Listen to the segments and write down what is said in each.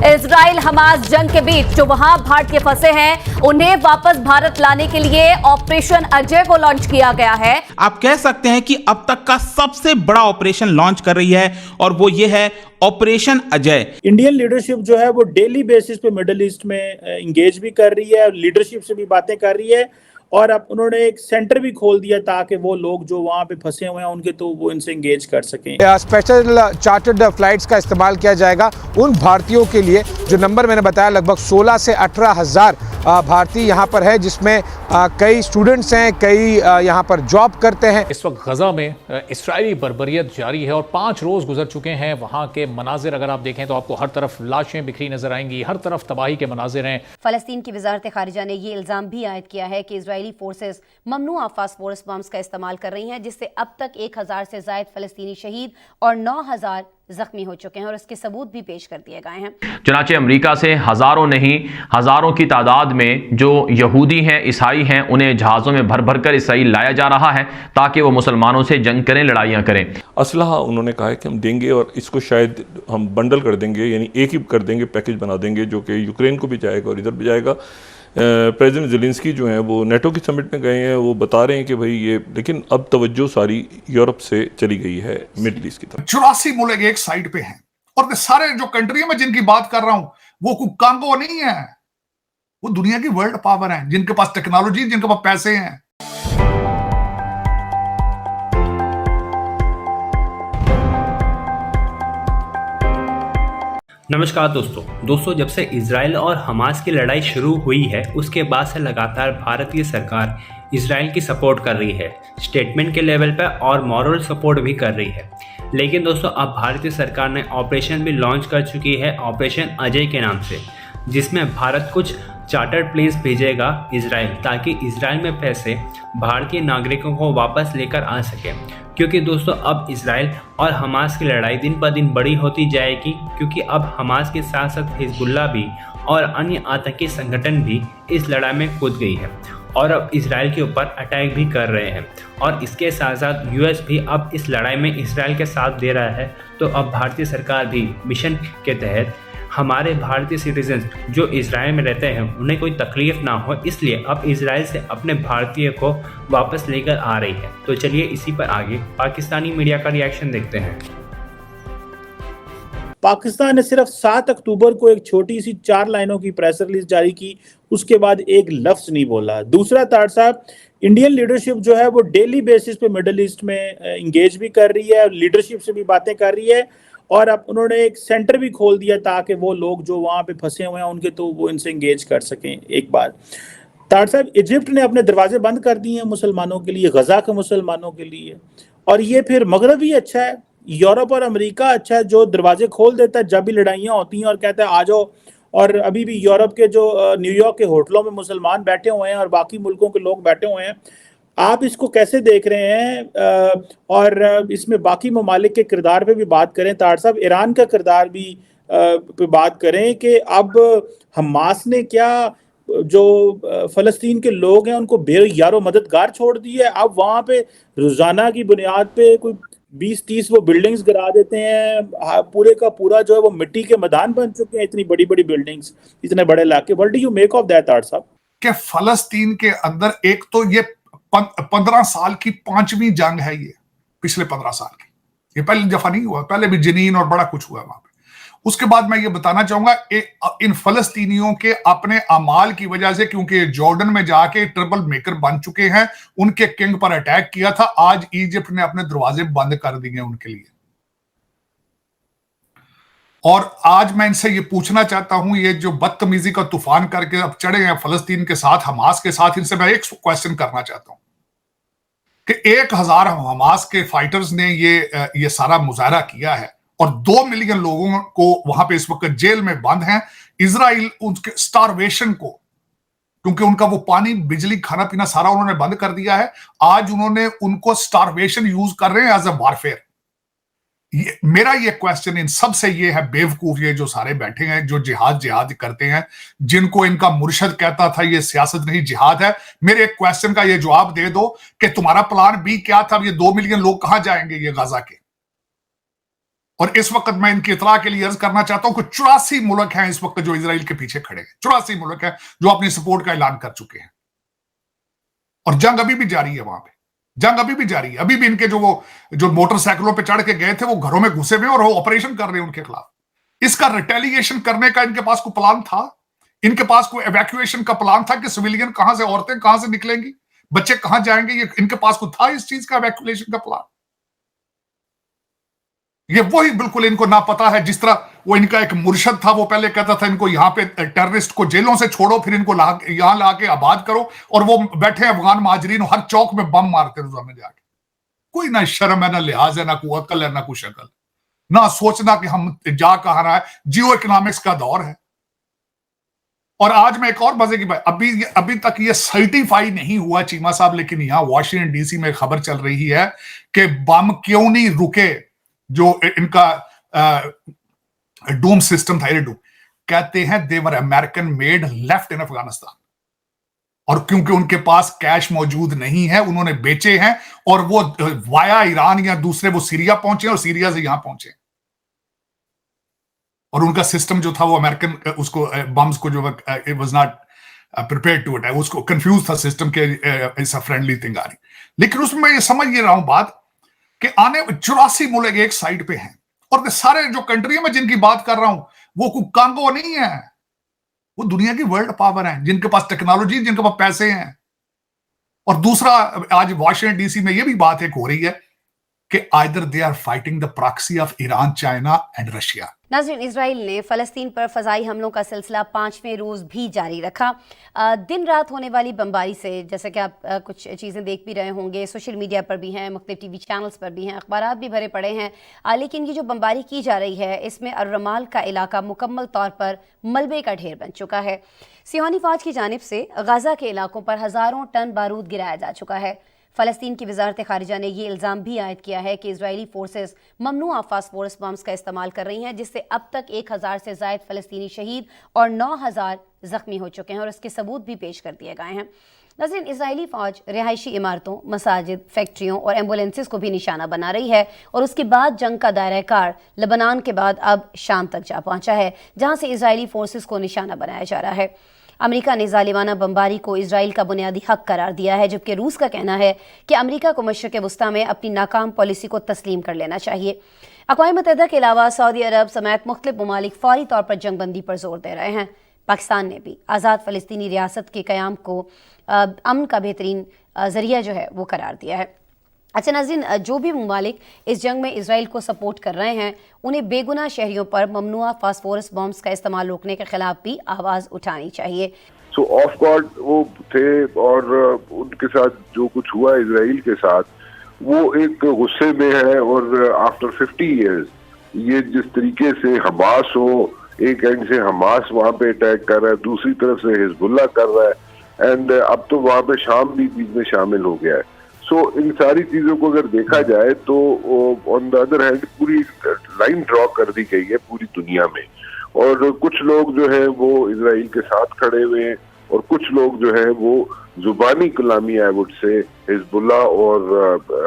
Israel Hamas जंग के बीच जो वहां भारतीय फंसे हैं उन्हें वापस भारत लाने के लिए ऑपरेशन अजय को लॉन्च किया गया है। आप कह सकते हैं कि अब तक का सबसे बड़ा ऑपरेशन लॉन्च कर रही है और वो ये है ऑपरेशन अजय। इंडियन लीडरशिप जो है वो डेली बेसिस पे मिडिल ईस्ट में इंगेज भी कर रही है, लीडरशिप से भी बातें कर रही है और अब उन्होंने एक सेंटर भी खोल दिया ताकि वो लोग जो वहाँ पे फंसे हुए हैं उनके तो वो इनसे इंगेज कर सकें। स्पेशल चार्टर्ड फ्लाइट्स का इस्तेमाल किया जाएगा उन भारतीयों के लिए जो नंबर मैंने बताया लगभग 16 से 18 हज़ार भारतीय यहाँ पर है, जिसमें कई स्टूडेंट्स हैं, कई यहाँ पर जॉब करते हैं। इस वक्त गजा में इस्राएली बर्बरियत जारी है और 5 रोज गुजर चुके हैं। वहाँ के मनाजिर अगर आप देखें तो आपको हर तरफ लाशें बिखरी नजर आएंगी, हर तरफ तबाही के मनाजिर हैं। फलस्तीन की वजारत खारिजा ने ये इल्जाम भी आयद किया है कि इजरायली फोर्सेस ममनुआ फास्फोरस बम्स का इस्तेमाल कर रही हैं, जिससे अब तक 1000 से ज्यादा फलस्तीनी शहीद और 9000 जख्मी हो चुके हैं और इसके सबूत भी पेश कर दिए गए हैं। चनाचे अमेरिका से हजारों नहीं हजारों की तादाद में जो यहूदी हैं, ईसाई हैं, उन्हें जहाज़ों में भर भर कर इसराइल लाया जा रहा है ताकि वो मुसलमानों से जंग करें, लड़ाइयाँ करें। असलहा उन्होंने कहा है कि हम देंगे और इसको शायद हम बंडल कर देंगे, यानी एक ही कर देंगे, पैकेज बना देंगे जो कि यूक्रेन को भी जाएगा और इधर भी जाएगा। प्रेसिडेंट ज़ेलेंस्की जो हैं वो नेटो की समिट में गए हैं, वो बता रहे हैं कि भाई ये, लेकिन अब तवज्जो सारी यूरोप से चली गई है मिडिल ईस्ट की तरफ। 84 मुल्क एक साइड पे हैं और सारे जो कंट्री में जिनकी बात कर रहा हूं वो कोई कांगो नहीं है, वो दुनिया की वर्ल्ड पावर है, जिनके पास टेक्नोलॉजी, जिनके पास पैसे हैं। नमस्कार दोस्तों, जब से इजराइल और हमास की लड़ाई शुरू हुई है उसके बाद से लगातार भारतीय सरकार इजराइल की सपोर्ट कर रही है, स्टेटमेंट के लेवल पर और मॉरल सपोर्ट भी कर रही है। लेकिन दोस्तों अब भारतीय सरकार ने ऑपरेशन भी लॉन्च कर चुकी है, ऑपरेशन अजय के नाम से, जिसमें भारत कुछ चार्टर्ड प्लेन्स भेजेगा इजराइल ताकि इजराइल में फंसे भारतीय नागरिकों को वापस लेकर आ सके। क्योंकि दोस्तों अब इजराइल और हमास की लड़ाई दिन ब दिन बड़ी होती जाएगी, क्योंकि अब हमास के साथ साथ हिजबुल्लाह भी और अन्य आतंकी संगठन भी इस लड़ाई में कूद गई है और अब इजराइल के ऊपर अटैक भी कर रहे हैं और इसके साथ साथ यूएस भी अब इस लड़ाई में इजराइल के साथ दे रहा है। तो अब भारतीय सरकार भी मिशन के तहत हमारे भारतीय सिटीजन्स जो इजराइल में रहते हैं उन्हें कोई तकलीफ ना हो, इसलिए अब इजराइल से अपने भारतीय को वापस लेकर आ रही है। तो चलिए इसी पर आगे पाकिस्तानी मीडिया का रिएक्शन देखते हैं। पाकिस्तान ने सिर्फ 7 अक्टूबर को एक छोटी सी 4 लाइनों की प्रेस रिलीज जारी की, उसके बाद एक लफ्ज नहीं बोला। दूसरा तार साहब, इंडियन लीडरशिप जो है वो डेली बेसिस पे मिडिल ईस्ट में इंगेज भी कर रही है, लीडरशिप से भी बातें कर रही है और अब उन्होंने एक सेंटर भी खोल दिया ताकि वो लोग जो वहाँ पे फंसे हुए हैं उनके तो वो इनसे इंगेज कर सकें। एक बात तार साहब, इजिप्ट ने अपने दरवाजे बंद कर दिए हैं मुसलमानों के लिए, गजा के मुसलमानों के लिए, और ये फिर मगरब ही अच्छा है, यूरोप और अमेरिका अच्छा है जो दरवाजे खोल देता है जब भी लड़ाइयाँ होती हैं और कहता है आ जाओ। और अभी भी यूरोप के जो न्यूयॉर्क के होटलों में मुसलमान बैठे हुए हैं और बाकी मुल्कों के लोग बैठे हुए हैं। आप इसको कैसे देख रहे हैं? और इसमें बाकी ममालिक के किरदार पे भी बात करें तार साहब, ईरान का किरदार भी पे बात करें कि अब हमास ने क्या जो फ़लस्तीन के लोग हैं उनको बेयारो मददगार छोड़ दी है। अब वहाँ पे रोज़ाना की बुनियाद पे कोई 20-30 वो बिल्डिंग्स गिरा देते हैं, पूरे का पूरा जो है वो मिट्टी के मैदान बन चुके हैं, इतनी बड़ी बड़ी बिल्डिंग्स, इतने बड़े इलाके। What do you make of that तार साहब? कि फ़लस्तीन के अंदर एक तो ये 15 साल की 5वीं जंग है, ये पिछले 15 साल की, ये पहली दफा नहीं हुआ, पहले भी जनीन और बड़ा कुछ हुआ वहां पे। उसके बाद मैं ये बताना चाहूंगा इन फलस्तीनियों के अपने अमाल की वजह से, क्योंकि जॉर्डन में जाके ट्रबल मेकर बन चुके हैं, उनके किंग पर अटैक किया था, आज इजिप्ट ने अपने दरवाजे बंद कर दिए उनके लिए। और आज मैं इनसे ये पूछना चाहता हूं, ये जो बदतमीजी का तूफान करके अब चढ़े हैं फलस्तीन के साथ, हमास के साथ, इनसे मैं एक क्वेश्चन करना चाहता हूं कि 1000 हमास के फाइटर्स ने ये सारा मुजाहरा किया है और 2 मिलियन लोगों को वहां पे इस वक्त जेल में बंद हैं। इजराइल उनके स्टारवेशन को, क्योंकि उनका वो पानी, बिजली, खाना पीना सारा उन्होंने बंद कर दिया है, आज उन्होंने उनको स्टारवेशन यूज कर रहे हैं एज ए वारफेयर। मेरा ये क्वेश्चन इन सब से ये है, बेवकूफ ये जो सारे बैठे हैं जो जिहाद करते हैं, जिनको इनका मुर्शद कहता था ये सियासत नहीं जिहाद है, मेरे एक क्वेश्चन का ये जवाब दे दो कि तुम्हारा प्लान बी क्या था? ये 2 मिलियन लोग कहां जाएंगे ये गाजा के? और इस वक्त मैं इनकी इतला के लिए अर्ज करना चाहता हूं कि 84 मुल्क हैं इस वक्त जो इजराइल के पीछे खड़े हैं। 84 मुल्क हैं जो अपनी सपोर्ट का ऐलान कर चुके हैं, और जंग अभी भी जारी है वहां पे, जंग अभी भी जारी है। अभी भी इनके जो मोटरसाइकिलों पे चढ़ के गए थे वो घरों में घुसे हुए और वो ऑपरेशन कर रहे हैं उनके खिलाफ। इसका रिटेलिएशन करने का इनके पास कोई प्लान था? इनके पास कोई एवैक्यूएशन का प्लान था कि सिविलियन कहां से, औरतें कहां से निकलेंगी, बच्चे कहां जाएंगे? ये इनके पास कोई था इस चीज का एवैक्यूएशन का प्लान? ये वही बिल्कुल इनको ना पता है। जिस तरह वो इनका एक मुर्शद था, वो पहले कहता था इनको यहां पे टेररिस्ट को जेलों से छोड़ो, फिर इनको यहां लाके आबाद करो, और वो बैठे अफगान महाजरीन हर चौक में बम मारते रोजाना जाके। कोई ना शर्म है, ना लिहाज है, ना कोई अकल है, ना कोई शक्ल, ना सोचना कि हम जा कहां रहा है। जियो इकोनॉमिक्स का दौर है। और आज मैं एक और मजे की बात, अभी तक ये सर्टिफाई नहीं हुआ चीमा साहब, लेकिन यहां वॉशिंगटन डीसी में खबर चल रही है कि बम क्यों नहीं रुके। जो इनका डूम सिस्टम था, डूम, कहते हैं they were American made, left in Afghanistan, और क्योंकि उनके पास कैश मौजूद नहीं है उन्होंने बेचे हैं, और वो वाया ईरान या दूसरे वो सीरिया पहुंचे और सीरिया से यहां पहुंचे, और उनका सिस्टम जो था वो अमेरिकन उसको बम्स को जो it was not prepared to attack, उसको कंफ्यूज था सिस्टम के इट्स अ फ्रेंडली थिंग आ रही। लेकिन उसमें मैं ये समझ ये रहा हूं बात कि आने 84 मुल्क एक साइड पे हैं, और सारे जो कंट्री में जिनकी बात कर रहा हूं वो कोई कांगो नहीं है, वो दुनिया की वर्ल्ड पावर है, जिनके पास टेक्नोलॉजी, जिनके पास पैसे हैं। और दूसरा, आज वाशिंगटन डीसी में ये भी बात एक हो रही है कि either they are fighting the proxy of Iran, China and Russia. नाज़रीन, इजराइल ने फ़लस्तीन पर फ़ज़ाई हमलों का सिलसिला 5वें रोज़ भी जारी रखा। दिन रात होने वाली बमबारी से, जैसे कि आप कुछ चीज़ें देख भी रहे होंगे, सोशल मीडिया पर भी हैं, मुख्तलिफ टीवी चैनल्स पर भी हैं, अखबारात भी भरे पड़े हैं, लेकिन ये जो बमबारी की जा रही है इसमें अर-रमाल का इलाका मुकम्मल तौर पर मलबे का ढेर बन चुका है। सिहानी फ़ौज की जानिब से गाज़ा के इलाकों पर हज़ारों टन बारूद गिराया जा चुका है। फ़लस्तीन की वज़ारत ख़ारिजा ने यह इल्ज़ाम भी आयद किया है कि इजरायली फोर्सेस ममनुआ फास्फोरस बम्स का इस्तेमाल कर रही हैं, जिससे अब तक 1000 से ज़ायद फ़लस्तीनी शहीद और 9000 ज़ख्मी हो चुके हैं, और इसके सबूत भी पेश कर दिए गए हैं। नाज़रीन, इजरायली फ़ौज रिहायशी इमारतों, मसाजिद, फैक्ट्रियों और एम्बुलेंसेस को भी निशाना बना रही है, और उसके बाद जंग का दायरा कार लेबनान के बाद अब शाम तक जा पहुँचा है, जहाँ से इजरायली फोर्सेस को निशाना बनाया जा रहा है। अमेरिका ने ज़ालिमाना बमबारी को इजराइल का बुनियादी हक करार दिया है, जबकि रूस का कहना है कि अमेरिका को मशरिक़ वस्ता में अपनी नाकाम पॉलिसी को तस्लीम कर लेना चाहिए। अक़वाम मुत्तहिदा के अलावा सऊदी अरब समेत मुख्तलिफ ममालिक फौरी तौर पर जंगबंदी पर जोर दे रहे हैं। पाकिस्तान ने भी आज़ाद फ़लस्तीनी रियासत के क़याम को अमन का बेहतरीन ज़रिया जो है वो करार दिया है। अच्छा नाज़रीन, जो भी ममालिक इस जंग में इसराइल को सपोर्ट कर रहे हैं, उन्हें बेगुनाह शहरियों पर ममनुआ फास्फोरस बॉम्ब्स का इस्तेमाल रोकने के खिलाफ भी आवाज़ उठानी चाहिए। सो ऑफ गार्ड वो थे, और उनके साथ जो कुछ हुआ इसराइल के साथ, वो एक गुस्से में है। और आफ्टर 50 ईयर्स ये जिस तरीके से हमास हो, एक एंड से हमास वहाँ पे अटैक कर रहा है, दूसरी तरफ से हिजबुल्लाह कर रहा है, एंड अब तो वहाँ पे शाम भी बीच में शामिल हो गया है। सो इन सारी चीजों को अगर देखा जाए तो ऑन द अदर हैंड पूरी लाइन ड्रॉ कर दी गई है पूरी दुनिया में, और कुछ लोग जो है वो इसराइल के साथ खड़े हुए हैं, और कुछ लोग जो है वो जुबानी गुलामी आई वुड से हिजबुल्लाह और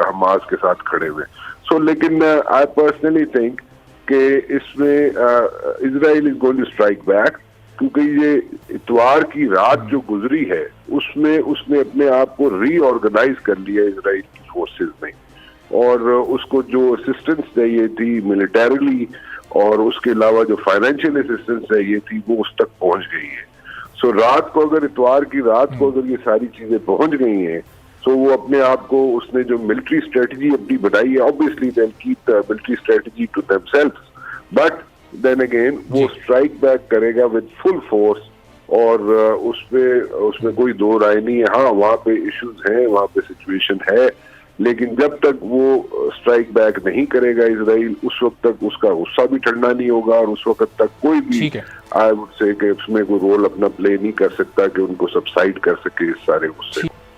हमास के साथ खड़े हुए। सो लेकिन आई पर्सनली थिंक कि इसमें Israel is going to strike back, क्योंकि ये इतवार की रात जो गुजरी है उसमें उसने अपने आप को रीऑर्गेनाइज कर लिया इसराइल की फोर्सेस ने, और उसको जो असिस्टेंस चाहिए थी मिलिटरीली और उसके अलावा जो फाइनेंशियल असिस्टेंस चाहिए थी वो उस तक पहुंच गई है। सो रात को अगर इतवार की रात को अगर ये सारी चीजें पहुंच गई हैं, तो वो अपने आप को उसने जो मिलिट्री स्ट्रेटजी अपनी बनाई है, obviously they will keep the military strategy to themselves, but then again वो स्ट्राइक बैक करेगा विद फुल फोर्स, और उसमें कोई दो राय नहीं है। हाँ, वहाँ पे इश्यूज हैं, वहाँ पे सिचुएशन है, लेकिन जब तक वो स्ट्राइक बैक नहीं करेगा इसराइल, उस वक्त तक उसका गुस्सा भी ठंडा नहीं होगा, और उस वक्त तक कोई भी आई वुड से कि उसमें कोई रोल अपना प्ले नहीं कर सकता कि उनको सबसाइड कर सके इस सारे गुस्से।